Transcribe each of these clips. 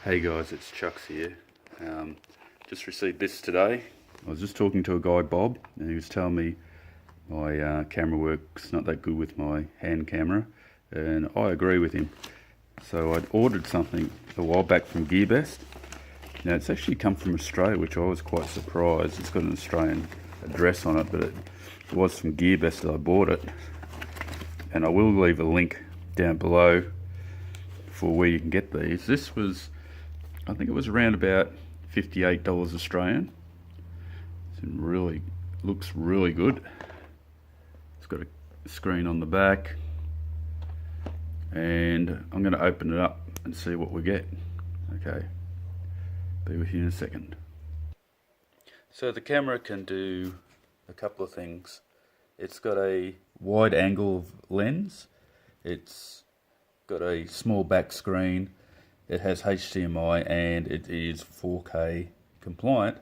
Hey guys, it's Chucks here. Just received this today. I was just talking to a guy, Bob, and he was telling me my camera work's not that good with my hand camera, and I agree with him. So I'd ordered something a while back from Gearbest. Now it's actually come from Australia, which I was quite surprised. It's got an Australian address on it, but it was from Gearbest that I bought it. And I will leave a link down below for where you can get these. This was, I think it was around about $58 Australian. It really looks really good. It's got a screen on the back, and I'm going to open it up and see what we get. Okay, be with you in a second. So the camera can do a couple of things. It's got a wide angle lens. It's got a small back screen. It has HDMI and it is 4K compliant,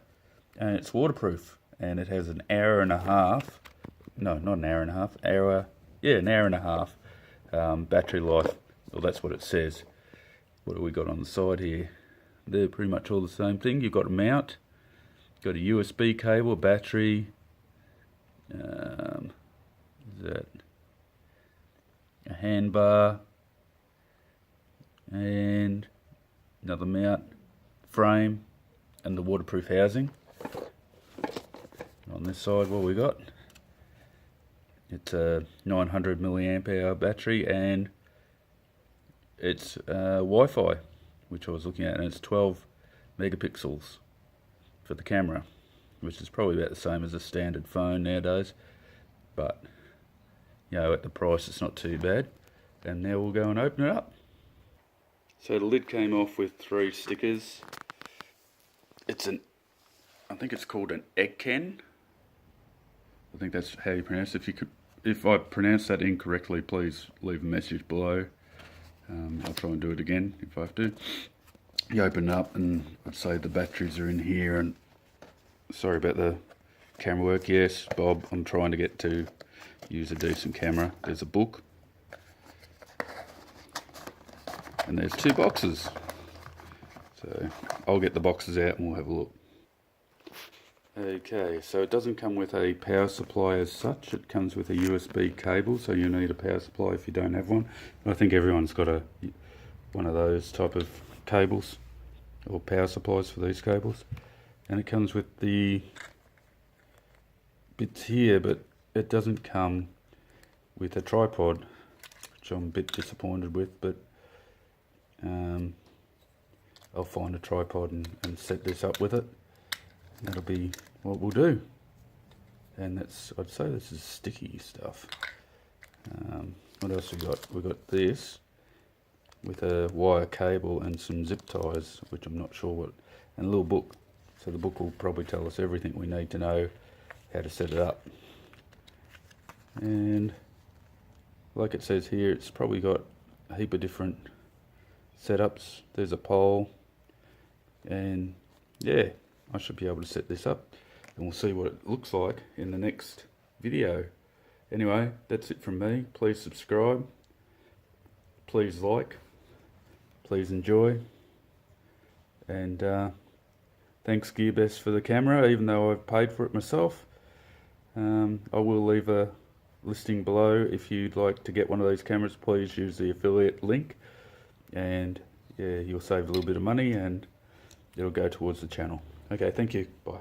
and it's waterproof, and it has an hour and a half, no, not an hour and a half, an hour and a half battery life. Well, that's what it says. What have we got on the side here? They're pretty much all the same thing. You've got a mount, got a USB cable, battery, is that a handbar, and another mount, frame, and the waterproof housing. On this side, what we got? It's a 900 milliamp hour battery, and it's Wi-Fi, which I was looking at, and it's 12 megapixels for the camera, which is probably about the same as a standard phone nowadays, but you know, at the price it's not too bad. And now we'll go and open it up. So the lid came off with 3 stickers. It's an, I think it's called an EKEN. I think that's how you pronounce it. If I pronounce that incorrectly, please leave a message below. I'll try and do it again if I have to. You open it up, and I'd say the batteries are in here. And sorry about the camera work. Yes, Bob, I'm trying to get to use a decent camera. There's a book. And there's 2 boxes. So I'll get the boxes out and we'll have a look. Okay, so it doesn't come with a power supply as such. It comes with a USB cable, so you need a power supply if you don't have one. I think everyone's got one of those type of cables or power supplies for these cables. And it comes with the bits here, but it doesn't come with a tripod, which I'm a bit disappointed with, but I'll find a tripod and set this up with it. That'll be what we'll do. And that's, I'd say this is sticky stuff. What else we got? We got this with a wire cable and some zip ties, which I'm not sure what, and a little book. So the book will probably tell us everything we need to know how to set it up. And like it says here, it's probably got a heap of different setups. There's a pole, and yeah, I should be able to set this up, and we'll see what it looks like in the next video. Anyway, that's it from me. Please subscribe, please like, please enjoy, and thanks Gearbest for the camera, even though I've paid for it myself. I will leave a listing below. If you'd like to get one of these cameras, please use the affiliate link, and yeah, you'll save a little bit of money and it'll go towards the channel. Okay, thank you. Bye.